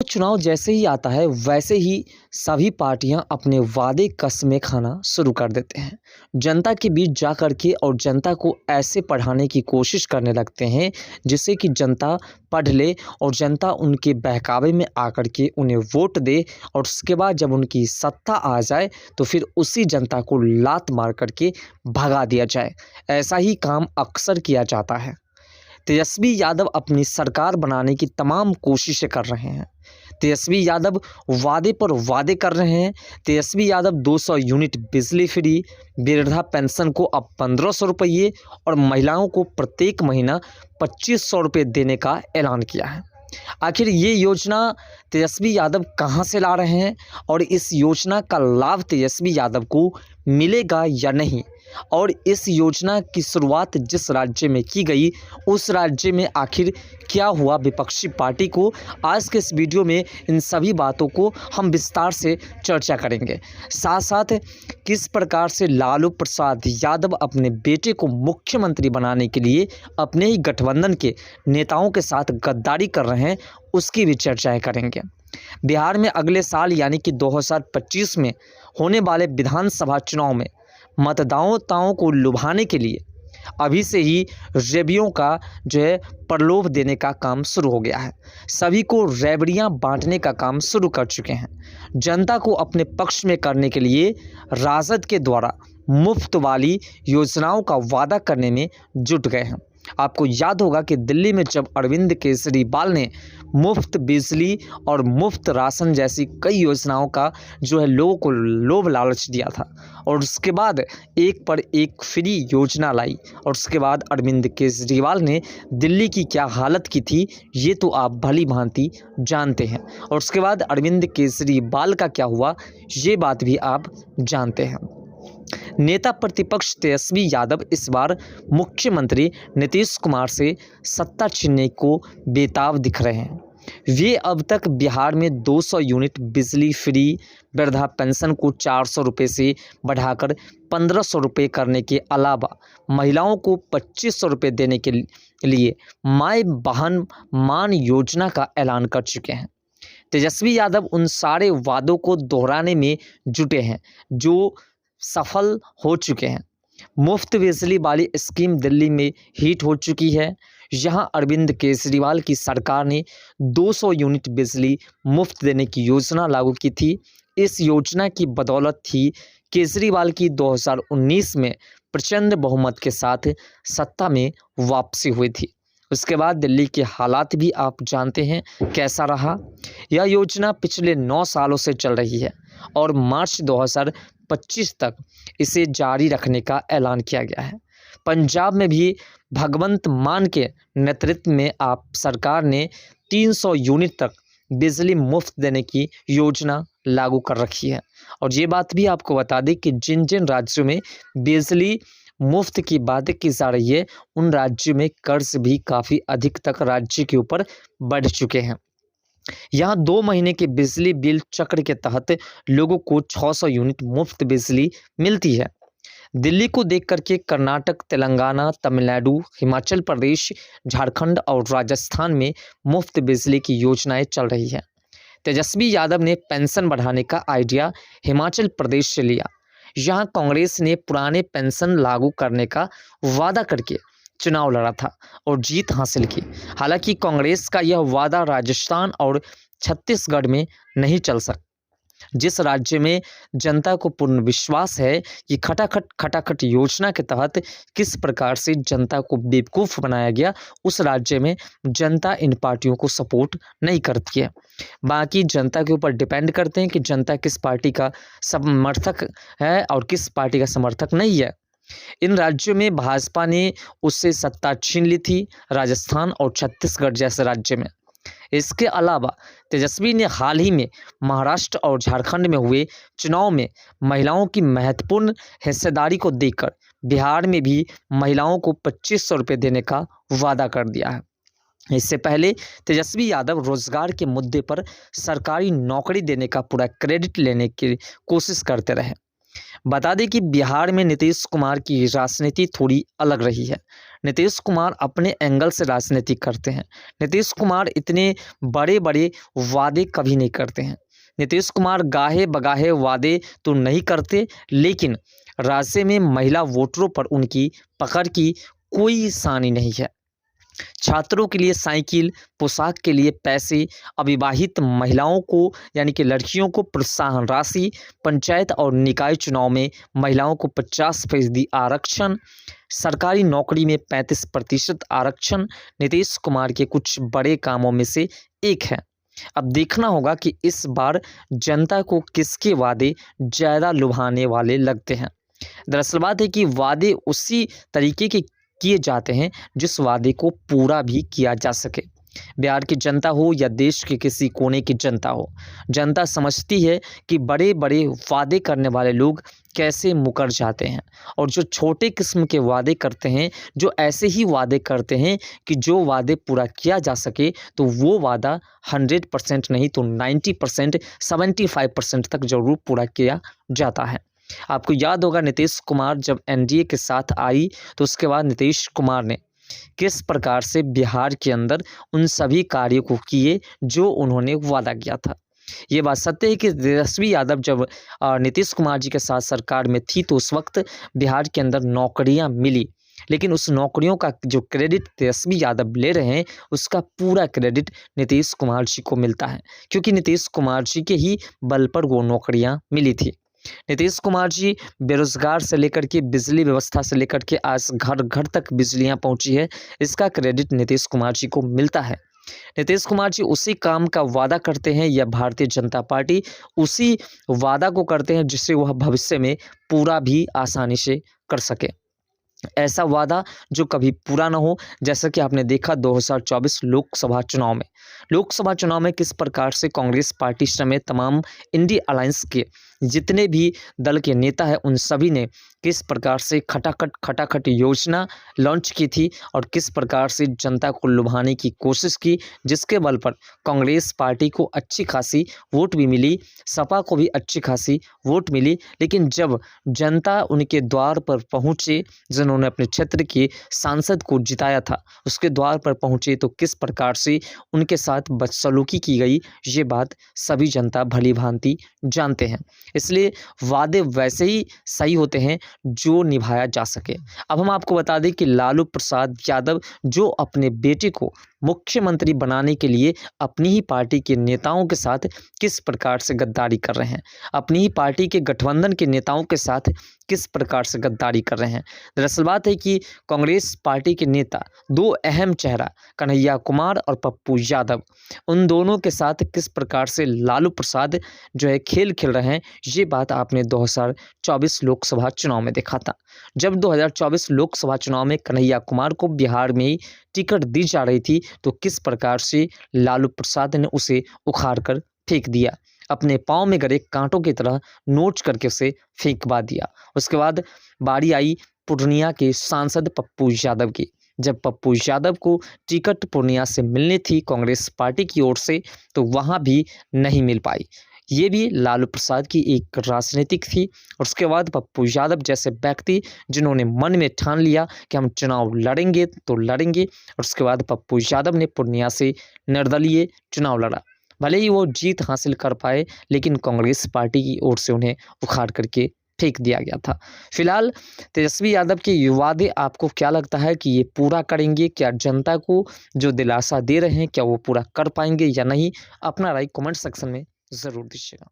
चुनाव जैसे ही आता है वैसे ही सभी पार्टियां अपने वादे कस्में खाना शुरू कर देते हैं। जनता के बीच जा कर के और जनता को ऐसे पढ़ाने की कोशिश करने लगते हैं जिससे कि जनता पढ़ ले और जनता उनके बहकावे में आकर के उन्हें वोट दे और उसके बाद जब उनकी सत्ता आ जाए तो फिर उसी जनता को लात मार कर के भगा दिया जाए। ऐसा ही काम अक्सर किया जाता है। तेजस्वी यादव अपनी सरकार बनाने की तमाम कोशिशें कर रहे हैं। तेजस्वी यादव वादे पर वादे कर रहे हैं। तेजस्वी यादव 200 यूनिट बिजली फ्री, वृद्धा पेंशन को अब 1500 रुपये और महिलाओं को प्रत्येक महीना 2500 रुपये देने का ऐलान किया है। आखिर ये योजना तेजस्वी यादव कहां से ला रहे हैं और इस योजना का लाभ तेजस्वी यादव को मिलेगा या नहीं, और इस योजना की शुरुआत जिस राज्य में की गई उस राज्य में आखिर क्या हुआ विपक्षी पार्टी को, आज के इस वीडियो में इन सभी बातों को हम विस्तार से चर्चा करेंगे। साथ साथ किस प्रकार से लालू प्रसाद यादव अपने बेटे को मुख्यमंत्री बनाने के लिए अपने ही गठबंधन के नेताओं के साथ गद्दारी कर रहे हैं, उसकी भी चर्चाएं करेंगे। बिहार में अगले साल यानी कि 2025 में होने वाले विधानसभा चुनाव में मतदाताओं को लुभाने के लिए अभी से ही रेवड़ियों का जो है प्रलोभ देने का काम शुरू हो गया है। सभी को रेवड़ियां बांटने का काम शुरू कर चुके हैं। जनता को अपने पक्ष में करने के लिए राजद के द्वारा मुफ्त वाली योजनाओं का वादा करने में जुट गए हैं। आपको याद होगा कि दिल्ली में जब अरविंद केजरीवाल ने मुफ्त बिजली और मुफ्त राशन जैसी कई योजनाओं का जो है लोगों को लोभ लालच दिया था और उसके बाद एक पर एक फ्री योजना लाई और उसके बाद अरविंद केजरीवाल ने दिल्ली की क्या हालत की थी ये तो आप भली भांति जानते हैं, और उसके बाद अरविंद केजरीवाल का क्या हुआ ये बात भी आप जानते हैं। नेता प्रतिपक्ष तेजस्वी यादव इस बार मुख्यमंत्री नीतीश कुमार से सत्ता छीनने को बेताब दिख रहे हैं। वे अब तक बिहार में 200 यूनिट बिजली फ्री, वृद्धा पेंशन को 400 रुपये से बढ़ाकर 1500 रुपये करने के अलावा महिलाओं को 2500 रुपये देने के लिए माय बहन मान योजना का ऐलान कर चुके हैं। तेजस्वी यादव उन सारे वादों को दोहराने में जुटे हैं जो सफल हो चुके हैं। मुफ्त बिजली वाली स्कीम दिल्ली में हिट हो चुकी है। यहां अरविंद केजरीवाल की सरकार ने 200 यूनिट बिजली मुफ्त देने की योजना लागू की थी। इस योजना की बदौलत थी केजरीवाल की 2019 में प्रचंड बहुमत के साथ सत्ता में वापसी हुई थी। उसके बाद दिल्ली के हालात भी आप जानते हैं कैसा रहा। यह योजना पिछले 9 सालों से चल रही है और मार्च 2025 तक इसे जारी रखने का ऐलान किया गया है। पंजाब में भी भगवंत मान के नेतृत्व में आप सरकार ने 300 यूनिट तक बिजली मुफ्त देने की योजना लागू कर रखी है। और ये बात भी आपको बता दें कि जिन जिन राज्यों में बिजली मुफ्त की बातें की जा रही है उन राज्यों में कर्ज भी काफ़ी अधिक तक राज्य के ऊपर बढ़ चुके हैं। यहाँ 2 महीने के बिजली बिल चक्र के तहत लोगों को 600 यूनिट मुफ्त बिजली मिलती है। दिल्ली को देख करके कर्नाटक, तेलंगाना, तमिलनाडु, हिमाचल प्रदेश, झारखंड और राजस्थान में मुफ्त बिजली की योजनाएं चल रही है। तेजस्वी यादव ने पेंशन बढ़ाने का आइडिया हिमाचल प्रदेश से लिया। यहाँ कांग्रेस ने पुराने पेंशन लागू करने का वादा करके चुनाव लड़ा था और जीत हासिल की। हालांकि कांग्रेस का यह वादा राजस्थान और छत्तीसगढ़ में नहीं चल सकता, जिस राज्य में जनता को पूर्ण विश्वास है कि खटाखट योजना के तहत किस प्रकार से जनता को बेवकूफ़ बनाया गया, उस राज्य में जनता इन पार्टियों को सपोर्ट नहीं करती है। बाकी जनता के ऊपर डिपेंड करते हैं कि जनता किस पार्टी का समर्थक है और किस पार्टी का समर्थक नहीं है। इन राज्यों में भाजपा ने उससे सत्ता छीन ली थी, राजस्थान और छत्तीसगढ़ जैसे राज्य में। इसके अलावा तेजस्वी ने हाल ही में महाराष्ट्र और झारखंड में हुए चुनाव में महिलाओं की महत्वपूर्ण हिस्सेदारी को देखकर बिहार में भी महिलाओं को 2500 रुपये देने का वादा कर दिया है। इससे पहले तेजस्वी यादव रोजगार के मुद्दे पर सरकारी नौकरी देने का पूरा क्रेडिट लेने की कोशिश करते रहे। बता दें कि बिहार में नीतीश कुमार की राजनीति थोड़ी अलग रही है। नीतीश कुमार अपने एंगल से राजनीति करते हैं। नीतीश कुमार इतने बड़े-बड़े वादे कभी नहीं करते हैं। नीतीश कुमार गाहे-बगाहे वादे तो नहीं करते, लेकिन राज्य में महिला वोटरों पर उनकी पकड़ की कोई सानी नहीं है। छात्रों के लिए साइकिल, पोशाक के लिए पैसे, अविवाहित महिलाओं को यानी कि लड़कियों को प्रोत्साहन राशि, पंचायत और निकाय चुनाव में महिलाओं को 50% आरक्षण, सरकारी नौकरी में 35% आरक्षण नीतीश कुमार के कुछ बड़े कामों में से एक है। अब देखना होगा कि इस बार जनता को किसके वादे ज़्यादा लुभाने वाले लगते हैं। दरअसल बात है कि वादे उसी तरीके के किए जाते हैं जिस वादे को पूरा भी किया जा सके। बिहार की जनता हो या देश के किसी कोने की जनता हो, जनता समझती है कि बड़े-बड़े वादे करने वाले लोग कैसे मुकर जाते हैं और जो छोटे किस्म के वादे करते हैं, जो ऐसे ही वादे करते हैं कि जो वादे पूरा किया जा सके, तो वो वादा 100% नहीं तो 90%, 75% तक ज़रूर पूरा किया जाता है। आपको याद होगा नीतीश कुमार जब एनडीए के साथ आई तो उसके बाद नीतीश कुमार ने किस प्रकार से बिहार के अंदर उन सभी कार्यों को किए जो उन्होंने वादा किया था। ये बात सत्य है कि तेजस्वी यादव जब नीतीश कुमार जी के साथ सरकार में थी तो उस वक्त बिहार के अंदर नौकरियां मिली, लेकिन उस नौकरियों का जो क्रेडिट तेजस्वी यादव ले रहे हैं उसका पूरा क्रेडिट नीतीश कुमार जी को मिलता है, क्योंकि नीतीश कुमार जी के ही बल पर वो नौकरियां मिली थी। नीतीश कुमार जी बेरोजगार से लेकर के बिजली व्यवस्था से लेकर के आज घर घर तक बिजलियां पहुंची है, इसका क्रेडिट नीतीश कुमार जी को मिलता है। नीतीश कुमार जी उसी काम का वादा करते हैं या भारतीय जनता पार्टी उसी वादा को करते हैं जिससे वह भविष्य में पूरा भी आसानी से कर सके। ऐसा वादा जो कभी पूरा ना हो, जैसा कि आपने देखा 2024 लोकसभा चुनाव में किस प्रकार से कांग्रेस पार्टी समेत तमाम इंडी अलायंस के जितने भी दल के नेता हैं उन सभी ने किस प्रकार से खटाखट योजना लॉन्च की थी और किस प्रकार से जनता को लुभाने की कोशिश की, जिसके बल पर कांग्रेस पार्टी को अच्छी खासी वोट भी मिली, सपा को भी अच्छी खासी वोट मिली। लेकिन जब जनता उनके द्वार पर पहुंचे, जिन्होंने अपने क्षेत्र के सांसद को जिताया था, उसके द्वार पर पहुंचे तो किस प्रकार से उनके साथ बदसलूकी की गई, ये बात सभी जनता भली भांति जानते हैं। इसलिए वादे वैसे ही सही होते हैं जो निभाया जा सके। अब हम आपको बता दें कि लालू प्रसाद यादव जो अपने बेटे को मुख्यमंत्री बनाने के लिए अपनी ही पार्टी के नेताओं के साथ किस प्रकार से गद्दारी कर रहे हैं, अपनी ही पार्टी के गठबंधन के नेताओं के साथ किस प्रकार से गद्दारी कर रहे हैं। दरअसल बात है कि कांग्रेस पार्टी के नेता दो अहम चेहरा कन्हैया कुमार और पप्पू यादव, उन दोनों के साथ किस प्रकार से लालू प्रसाद जो है खेल खेल रहे हैं, ये बात आपने 2024 लोकसभा चुनाव में देखा था। जब 2024 लोकसभा चुनाव में कन्हैया कुमार को बिहार में ही टिकट दी जा रही थी तो किस प्रकार से लालू प्रसाद ने उसे उखाड़ कर फेंक दिया, अपने पाँव में गड़े कांटों की तरह नोच करके उसे फेंकवा दिया। उसके बाद बारी आई पूर्णिया के सांसद पप्पू यादव की। जब पप्पू यादव को टिकट पूर्णिया से मिलनी थी कांग्रेस पार्टी की ओर से तो वहां भी नहीं मिल पाई। ये भी लालू प्रसाद की एक राजनीतिक थी। और उसके बाद पप्पू यादव जैसे व्यक्ति जिन्होंने मन में ठान लिया कि हम चुनाव लड़ेंगे तो लड़ेंगे, और उसके बाद पप्पू यादव ने पूर्णिया से निर्दलीय चुनाव लड़ा। भले ही वो जीत हासिल कर पाए, लेकिन कांग्रेस पार्टी की ओर से उन्हें उखाड़ करके फेंक दिया गया था। फिलहाल तेजस्वी यादव के ये वादे आपको क्या लगता है कि ये पूरा करेंगे? क्या जनता को जो दिलासा दे रहे हैं क्या वो पूरा कर पाएंगे या नहीं? अपना राय कमेंट सेक्शन में ज़रूर दीजिएगा।